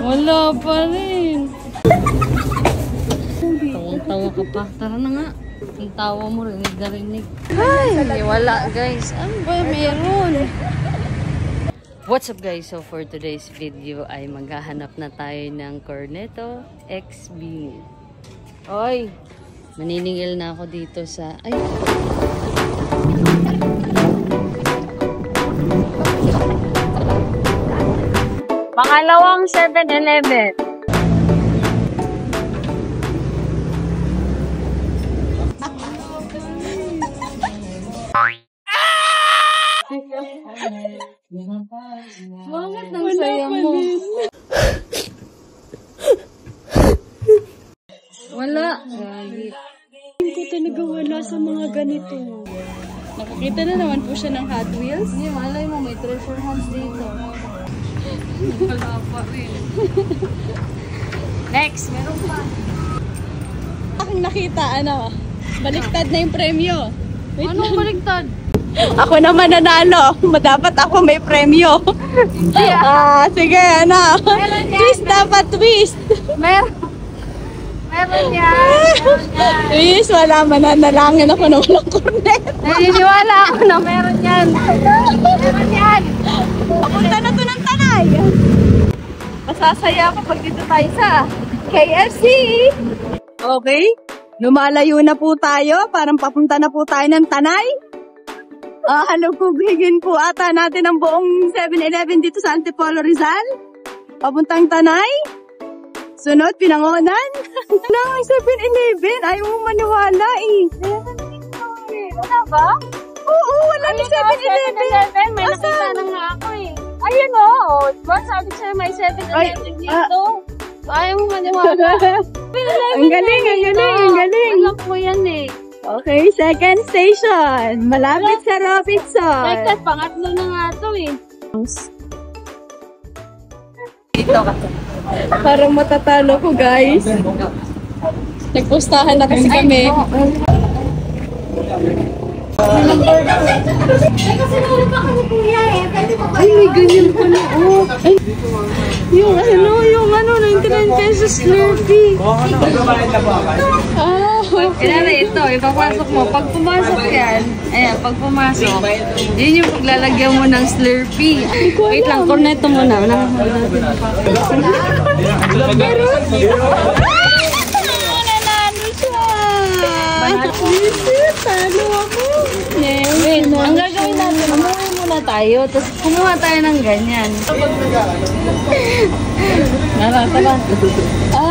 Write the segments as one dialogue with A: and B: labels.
A: Wala pa rin. Tawang-tawa ka pa. Tara na nga. Ang tawa mo, rinig na rinig. Ay, wala guys. Ano ba meron? What's up guys? So for today's video ay maghahanap na tayo ng Cornetto X Bini. Oy, maniningil na ako dito sa... Ay! Pangalawang 7-Eleven. Bakit nang saya mo? Wala.
B: Hindi ko talaga wala sa mga ganito. Nakakita na naman po siya ng Hot Wheels.
A: Hindi, malay mo, may treasure hunts dito. Wala pa rin. Next, meron pa.
B: Aking nakita, baliktad na yung premyo.
A: Anong baliktad?
B: Ako naman nanalo. Dapat ako may premyo. Sige, twist dapat, twist.
A: Meron yan.
B: Twist, wala. Mananalangin ako na walang cornet.
A: Naniniwala ako na meron yan. Meron yan.
B: Papunta na to ng Tanay. Masasaya ako pag dito tayo sa KFC. Okay, lumalayo na po tayo. Parang papunta na po tayo ng Tanay. Halugugin po ata natin ang buong 7-Eleven dito sa Antipolo Rizal. Papuntang Tanay. Sunod, Pinangonan. Nang 7-Eleven. Ayaw mo maniwala eh.
A: Wala ba?
B: Oo, wala na 7-Eleven.
A: May nakita na nga ako eh. Ayun o. Diba sabi sa'yo may 7-Eleven dito? Ayaw mo maniwala.
B: Ang galing, ang galing, ang galing.
A: Alam ko yan eh.
B: Okay, second station. Malapit sa Robinson.
A: Teka, pangatlo na nga ito eh. Dito ka.
B: Parang matatalo ko, guys. Nagpustahan na kasi kami. Ay, may ganyan pa na. Oh. Ay, yung 99 pesos Slurpee.
A: Kailangan ito, ipapasok mo. Pag pumasok yan, ayan, pag pumasok, yun yung paglalagyan mo ng Slurpee. Wait lang, cornetto muna. Nanalo siya!
B: Talo ako.
A: Wait, ang gagawin natin, umuwi muna tayo, tapos kumuha tayo ng ganyan. Tara.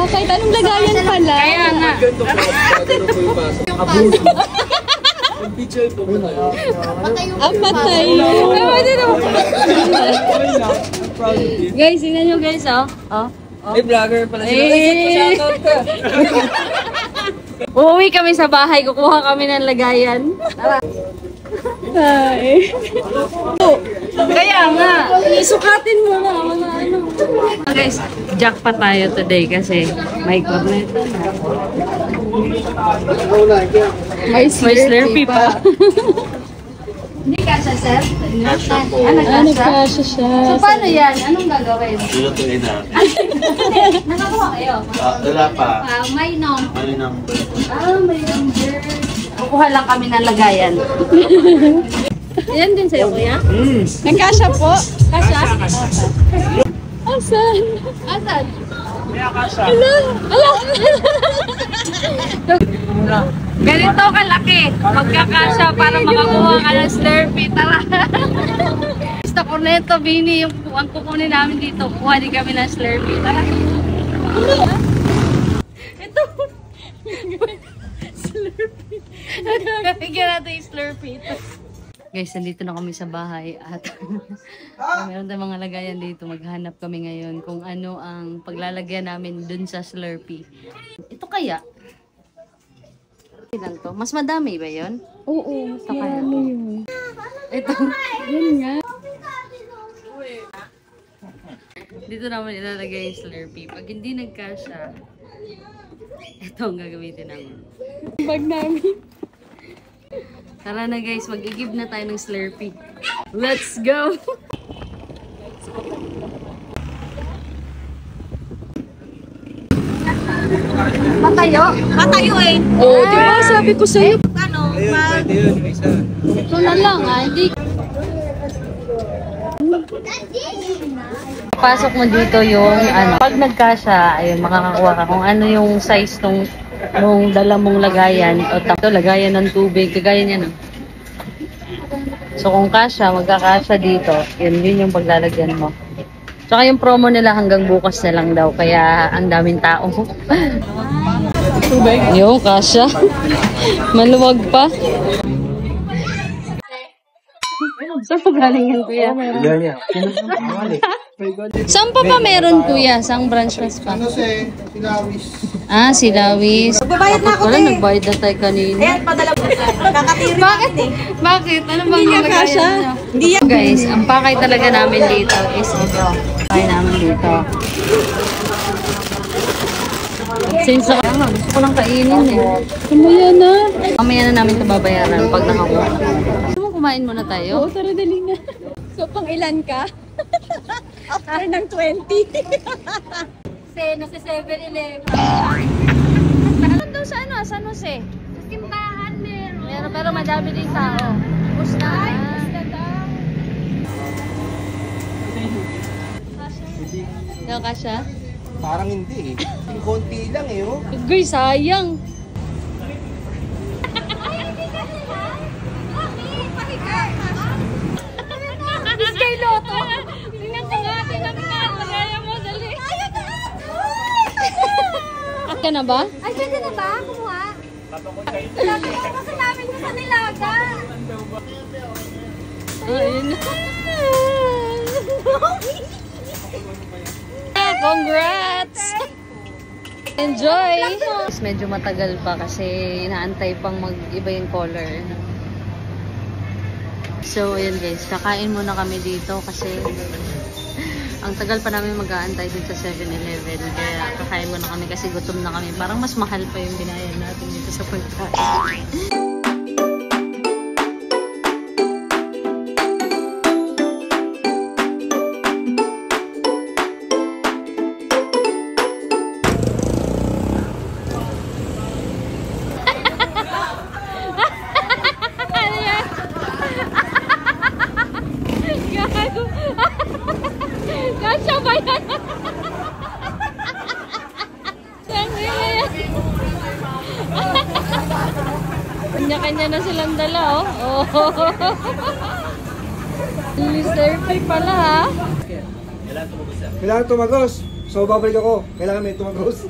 B: Kahit anong lagayan pala.
A: Kaya nga.
B: Patay.
A: Guys, tingnan nyo guys, oh.
C: May vlogger pala sila. Shoutout ka.
A: Uuwi kami sa bahay, kukuha kami ng lagayan. Tara. Kaya nga, isukatin mo na. Guys, jackpot tayo today kasi may cornetto na. May Slurpee pa. Hindi kasha, sir?
B: Nagkasya siya.
A: So, paano yan? Anong gagawin?
D: Lulutuin na.
A: Nakakuha kayo?
D: Wala pa.
A: May number.
D: May number.
A: May number. Kukuha lang kami ng lagayan. Yan din sa'yo, kuya?
B: Nagkasya po?
A: Kasha?
B: Asan?
A: Asan? Ganito kalaki. Magkakasya para makakuha ka ng Slurpee. Tara. Basta Cornetto Bini yung ang kukunin namin dito. Kuha din kami ng Slurpee. Tara. Ito. Slurpee. Bigyan natin yung Slurpee. Guys, nandito na kami sa bahay at meron tayong mga lagayan dito. Maghanap kami ngayon kung ano ang paglalagyan namin dun sa Slurpee. Ito kaya? Ilan to? Mas madami ba yun?
B: Oo,
A: Ito kaya?
B: yun.
A: Ito.
B: Yun nga.
A: Dito naman ilalagay yung Slurpee. Pag hindi nagkasya, ito ang gagamitin namin.
B: Bag namin.
A: Tara na guys, mag-i-give na tayo ng Slurpee. Let's go!
B: Matayo? Matayo eh.
A: Oo, diba? Sabi ko sa'yo.
B: Ano?
C: Ayun, pwede yun. Yung isa.
A: Ito na lang, hindi. Pasok mo dito yung ano, pag nagkasya, ayun, makakakuha ka kung ano yung size nung dala mong lagayan o ito, lagayan ng tubig, kagaya niya no. So kung kasya, magkakasya dito, yun yung paglalagyan mo. Tsaka yung promo nila hanggang bukas na lang daw, kaya ang daming tao. Yung kasya. Maluwag pa. Saan pa galing yan, kuya? Saan pa meron, kuya? Saan branch mas pa?
D: Silawis.
A: Ah, si Lawis.
B: Magbabayad na ako,
A: Wala,
B: eh.
A: nagbayad na tayo kanina.
B: Ayan, padala mo. Kakatiri
A: Bakit? Bakit? Ano bang
B: Hindi yan kasha. Hindi yan.
A: Guys, ang pakay talaga namin dito is ito. Pakay namin dito. Since gusto ko lang kainin eh. Mamaya na. Mamaya na namin ito babayaran pag nakakuha. Gusto mo kumain muna tayo?
B: Oo, tara dali na. So, pang ilan ka? After ng 20. Nasa 7-Eleven.
A: Meron daw sa ano? San Jose?
B: Sa simbahan meron.
A: Meron, pero madami din tao. Basta.
B: Basta daw.
A: Yung kasya?
D: Parang hindi eh. Yung konti lang eh, oh.
A: Guys, sayang.
B: Ay, hindi ka nila? Bakit? Pahiga. This kay Lotto. Tingnan ko nga, tingnan ko nga. Magaya mo, dali. Ayaw na!
A: At ka na ba?
B: Ay, pwede na ba? Kumuha? Sabi ko kasi namin sa nilaga.
A: Ayun. Congrats! Enjoy! Medyo matagal pa kasi inaantay pang mag-iba yung color. So, ayan guys, kakain muna kami dito kasi ang tagal pa namin mag-aantay dito sa 7-Eleven. Kaya kakain muna kami kasi gutom na kami. Parang mas mahal pa yung binayan natin dito sa pagkain.
B: Kasya ba yan?
A: Kanya-kanya na silang dala, oh. Mr. P pala, ha?
D: Kailangan tumagos. So, babalik ako. Kailangan may tumagos.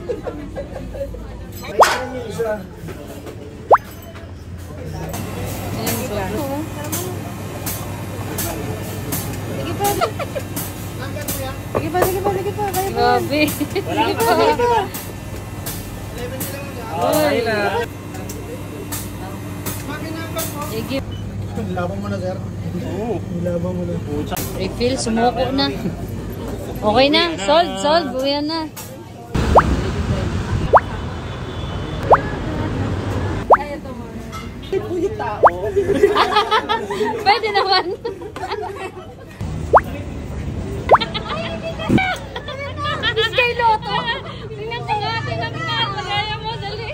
D: Ay, yung isa.
B: Sige pa. Sige pa.
A: Grabe.
B: Sige pa.
A: Uy. Sige.
D: Labang mo na, sir. Oo. Labang mo na.
A: Refill, sumuko na. Okay na. Sold. Buyan na. Pwede naman.
B: This kay Lotto. Tingnan ko nga. Magaya mo, dali.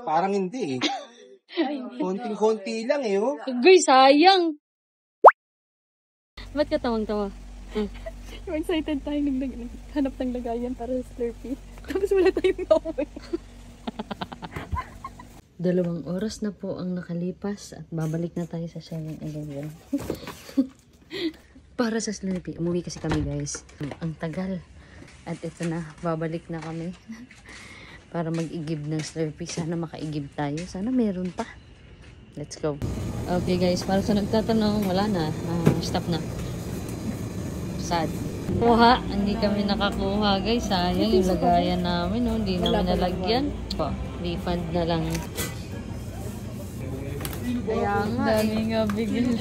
D: Parang hindi eh. Konting-konti lang eh, oh.
A: Guys, sayang. Ba't ka tawang-tawa?
B: Excited tayo hanap ng lagayan para sa Slurpee. Tapos wala tayong nauwi.
A: 2 oras na po ang nakalipas at babalik na tayo sa 7-Eleven. Para sa Slurpee. Umuwi kasi kami guys. Ang tagal. At ito na, babalik na kami. Para mag-igib ng Slurpee. Sana makaigib tayo. Sana meron pa. Let's go. Okay guys, para sa nagtatanong, wala na. Stop na. Sad. Kuha. Hindi kami nakakuha guys. Sayang yung lagayan namin. Oh. Hindi namin nalagyan. Refund na lang. Kaya nga. Dami nga bigyan.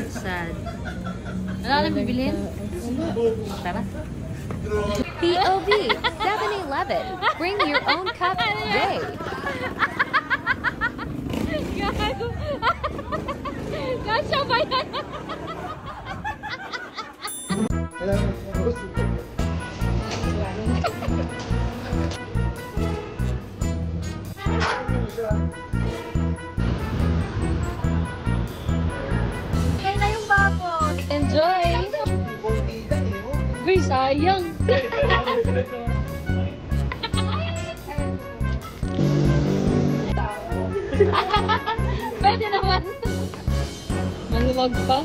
A: Sad. Wala na bibilhin? Tara.
E: POV 7-Eleven. Bring your own cup today.
B: Kasya ba yan?
D: Kailangan tumagos.
A: Uy, sayang. Pwede naman. Maluwag pa.